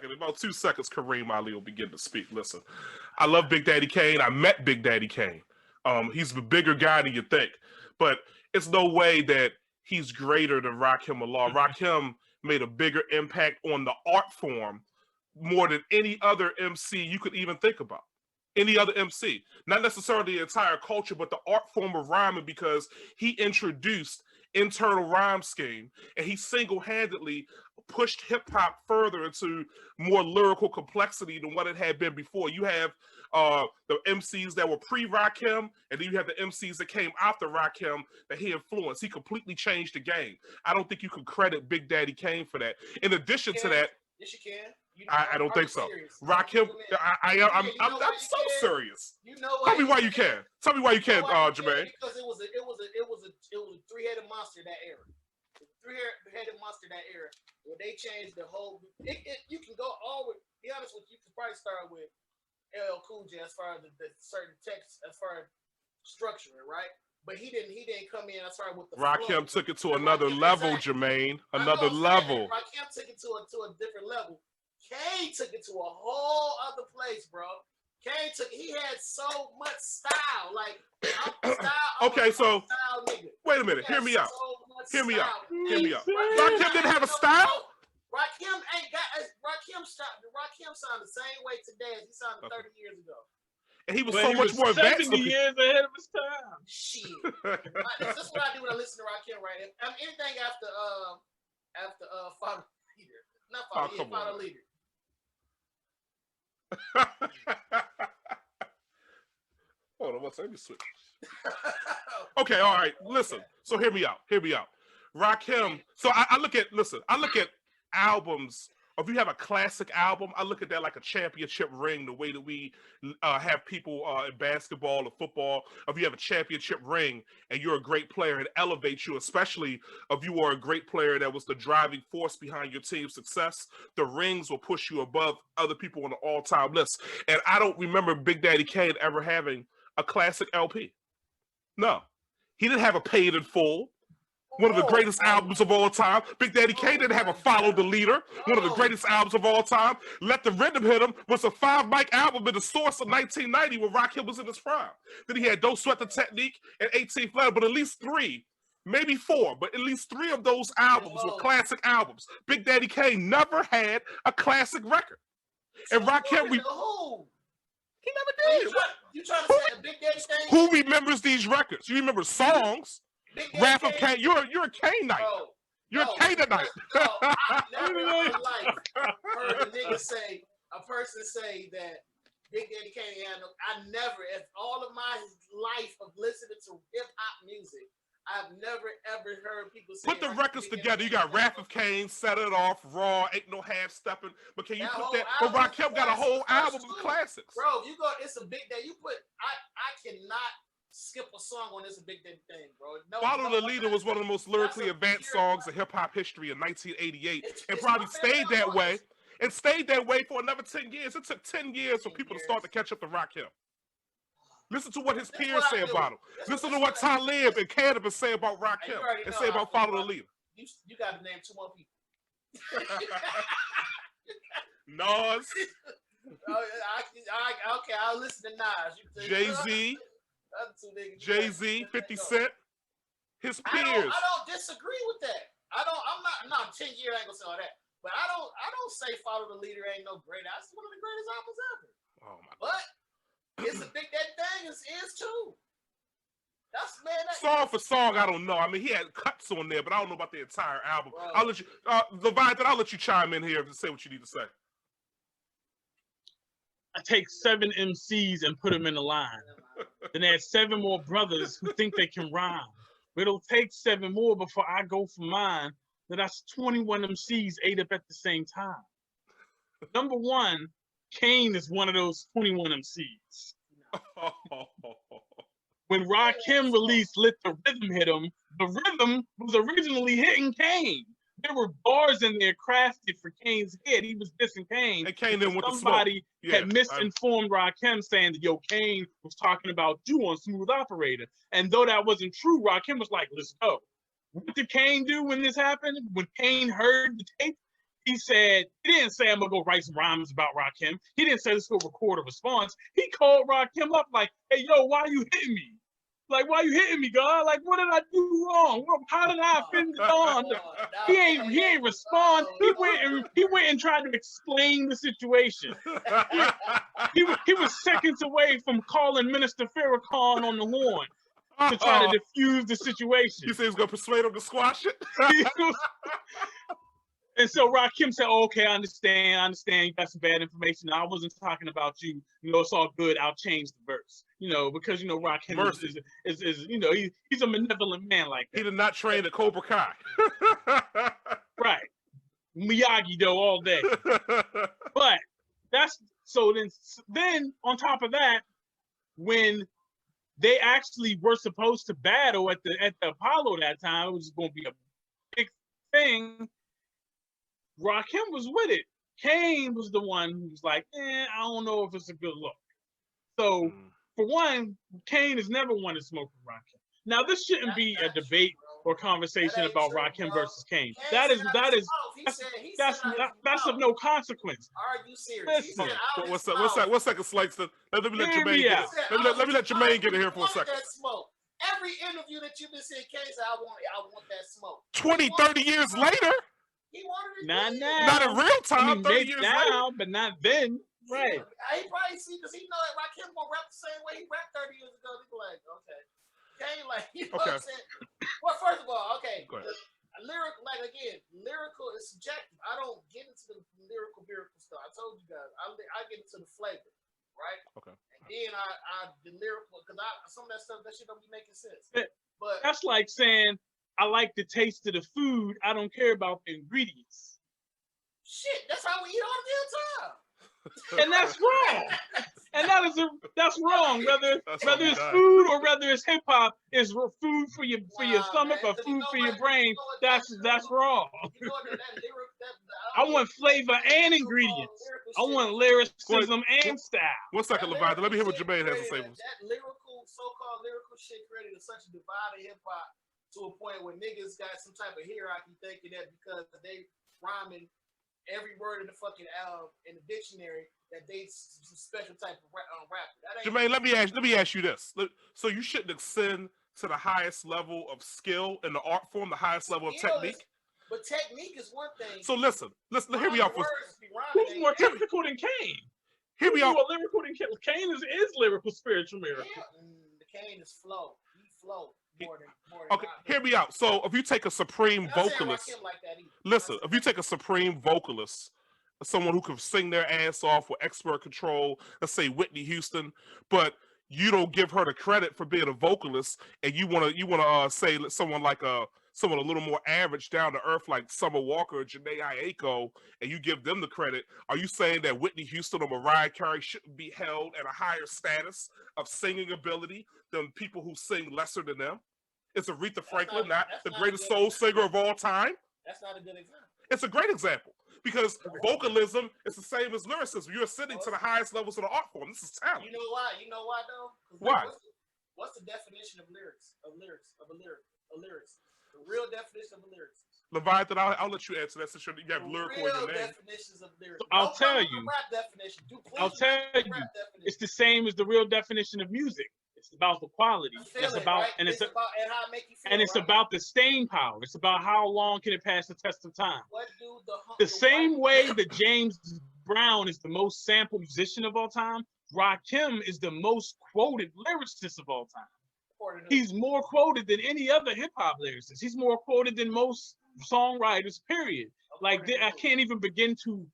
In about 2 seconds, Kareem Ali will begin to speak. Listen, I love Big Daddy Kane. I met Big Daddy Kane. He's a bigger guy than you think, but it's no way that he's greater than Rakim Allah. Rakim made a bigger impact on the art form more than any other MC you could even think about. Any other MC, not necessarily the entire culture, but the art form of rhyming, because he introduced internal rhyme scheme and he single-handedly pushed hip-hop further into more lyrical complexity than what it had been before. You have the MCs that were pre-Rakim, and then you have the MCs that came after Rakim that he influenced. He completely changed the game. I don't think you can credit Big Daddy Kane for that. In addition to that, yes, you can. You know, I don't think so. Rakim, I'm so serious. You know why? Tell me why you can. Tell me why you can, Jermaine. Because it was a three-headed monster that era. Three-headed monster that era. Where they changed the whole. You can go all with. Be honest with you, you can probably start with LL Cool J as far as the certain text, as far as structuring, right? But he didn't come in as far with the Rakim took it to another level, Jermaine. Another level. Rakim took it to a different level. Kane took it to a whole other place, bro. He had so much style. Like, okay, so style nigga. Wait a minute. Hear me out. Hear me out. Rakim didn't have a style? Rakim ain't got Rakim sound the same way today as he sounded 30 years ago. And he was so much more advanced. 70 years ahead of his time. Shit. This is what I do when I listen to Rakim, right? Anything after Father Leader. Not Father, Father Leader. Hold on, let me switch. Okay, all right. Listen. So hear me out. Rakim. So I look at albums. If you have a classic album, I look at that like a championship ring, the way that we have people in basketball or football. If you have a championship ring and you're a great player, it elevates you, especially if you are a great player that was the driving force behind your team's success. The rings will push you above other people on the all-time list. And I don't remember Big Daddy Kane ever having a classic LP. No. He didn't have a Paid in Full. One of the greatest albums of all time. Big Daddy Kane didn't have a Follow the Leader. One of the greatest albums of all time. Let the Rhythm Hit Him was a 5-mic album in the Source of 1990 when Rakim was in his prime. Then he had Don't Sweat the Technique and 18th Letter, but at least 3, maybe 4, but at least 3 of those albums were classic albums. Big Daddy Kane never had a classic record. And Rakim, he never did. You trying to say a Big Daddy Kane? Who remembers these records? You remember songs? Wrath of Kane, you're a Canaanite. You're a Canaanite. I never in my life heard a person say that Big Daddy Kane had no. I never, in all of my life of listening to hip hop music, I've never ever heard people say. Put the records together. You got Wrath of Kane, Set It Off, Raw, Ain't No Half Stepping. But can you put that? But Rakim got a whole album of classics. Bro, if you go, it's a Big Daddy. You put. I cannot skip a song on this Big Daddy thing, bro. Follow the Leader was one of the most lyrically advanced songs in hip-hop history in 1988 and probably stayed that way and stayed that way for another 10 years. It took 10 years for people to start to catch up to Rakim. Listen to what his peers say about him. Listen to what Talib and Cannabis say about Rakim and say about Follow the Leader. You got to name 2 more people. Nas. Okay, I'll listen to Nas. Jay-Z, 50 Cent, his peers. I don't disagree with that. I'm not 10 years, I ain't gonna say all that. But I don't say Follow the Leader ain't no great. That's one of the greatest albums ever. Oh my God. But it's a Big Daddy thing is too. That's song for song, I don't know. I mean, he had cuts on there, but I don't know about the entire album. Bro. I'll let you Leviathan, I'll let you chime in here and say what you need to say. I take 7 MCs and put them in a line. Then add 7 more brothers who think they can rhyme. But it'll take 7 more before I go for mine. Then that's 21 MCs ate up at the same time. Number 1, Kane is one of those 21 MCs. When Rakim released Let the Rhythm Hit Him, the rhythm was originally hitting Kane. There were bars in there crafted for Kane's head. He was dissing Kane. And Kane didn't want somebody had misinformed Rakim saying that, yo, Kane was talking about you on Smooth Operator. And though that wasn't true, Rakim was like, let's go. What did Kane do when this happened? When Kane heard the tape, he said, he didn't say, I'm going to go write some rhymes about Rakim. He didn't say, let's go record a response. He called Rakim up like, hey, yo, why you hitting me? Like, why you hitting me, God? Like, what did I do wrong? How did I offend the Don? He ain't respond. He went and tried to explain the situation. He was seconds away from calling Minister Farrakhan on the horn to try to diffuse the situation. You say he's gonna persuade him to squash it? And so Rakim said, oh, okay, I understand. You got some bad information. I wasn't talking about you. You know, it's all good. I'll change the verse. You know, because, you know, Rakim is you know, he's a benevolent man like that. He did not train at Cobra Kai. Right. Miyagi, though, all day. But that's, so then on top of that, when they actually were supposed to battle at the Apollo that time, it was going to be a big thing. Rakim was with it. Kane was the one who was like, I don't know if it's a good look. So, for one, Kane has never wanted smoke with Rakim. Now, this shouldn't be a debate or conversation about Rakim versus Kane. That's of no consequence. Are you serious? Listen, one second, Slangston. Let me let Jermaine get it. Let me let Jermaine get in here for a second. Every interview that you've been seeing, Kane said, I want that smoke. 20, 30 years later. He wanted it. Not now. Not in real time. I mean, 30 years now, later. but not then. Right. He probably see, because he know that Rakim gonna rap the same way he rapped 30 years ago. He's like, okay. Kane, like, you know what I'm saying? Well, first of all, okay. Lyrical, like, again, lyrical is subjective. I don't get into the lyrical stuff. I told you guys, I get into the flavor, right? Okay. And then the lyrical, because some of that stuff, that shit don't be making sense. But that's like saying, I like the taste of the food. I don't care about the ingredients. Shit, that's how we eat all the damn time. And that's wrong. And that's wrong. Whether it's food or whether it's hip hop, is food for your stomach or food for your brain. That's wrong. I want flavor and ingredients. I want lyricism and style. 1 second, Leviathan. Let me hear what Jermaine has to say. That lyrical, so-called lyrical shit created such a divide in hip hop to a point where niggas got some type of hierarchy thinking that because they rhyming every word in the fucking in the dictionary that they some special type of rapper. Jermaine, let me ask you this. So you shouldn't ascend to the highest level of skill in the art form, the highest level of technique. But technique is one thing. So listen, hear me out. Who's more technical than Kane? Hear me out. More lyrical than Kane. Kane is lyrical spiritual miracle. The Kane is flow. He flow. More than okay, hear me out. So if you take a supreme vocalist, listen, if you take a supreme vocalist, someone who can sing their ass off with expert control, let's say Whitney Houston, but you don't give her the credit for being a vocalist, and you wanna say someone like someone a little more average, down to earth like Summer Walker or Janae Aiko, and you give them the credit, are you saying that Whitney Houston or Mariah Carey shouldn't be held at a higher status of singing ability than people who sing lesser than them? Is Aretha Franklin not the greatest soul singer of all time? That's not a good example. It's a great example because vocalism is the same as lyricism. You're ascending to the highest levels of the art form. This is talent. You know why? You know why though? Why? What's the definition of lyrics? A lyrics. The real definition of a lyricist. Leviathan, I'll let you answer that since you have lyrical in your name. Definitions of lyrics. So I'll tell you. I'll tell you. It's the same as the real definition of music. It's about the quality. It's about and it's about and how it make you feel. And it's about the staying power. It's about how long can it pass the test of time. The same way that James Brown is the most sampled musician of all time, Rakim is the most quoted lyricist of all time. He's more quoted than any other hip hop lyricist. He's more quoted than most songwriters. Period. Like I can't even begin to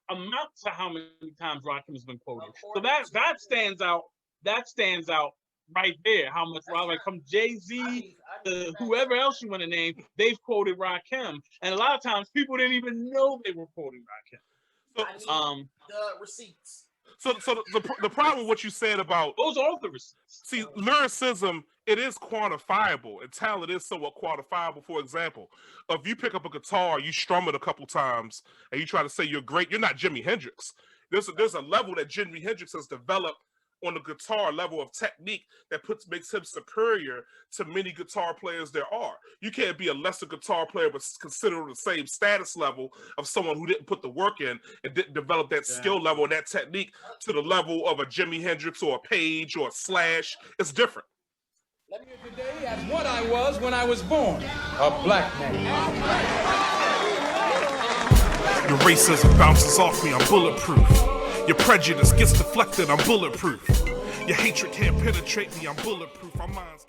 amount to how many times Rakim has been quoted. So that stands out. That stands out right there. How much like from Jay-Z to whoever else you want to name, they've quoted Rakim, and a lot of times people didn't even know they were quoting Rakim. So the receipts. So the problem with what you said about those are the receipts. See, lyricism, it is quantifiable, and talent is somewhat quantifiable. For example, if you pick up a guitar, you strum it a couple times, and you try to say you're great, you're not Jimi Hendrix. There's a level that Jimi Hendrix has developed on the guitar level of technique that makes him superior to many guitar players there are. You can't be a lesser guitar player but consider the same status level of someone who didn't put the work in and didn't develop that skill level and that technique to the level of a Jimi Hendrix or a Page or a Slash. It's different. Let me today as what I was when I was born, a black man. Your racism bounces off me, I'm bulletproof. Your prejudice gets deflected, I'm bulletproof. Your hatred can't penetrate me, I'm bulletproof. My mind's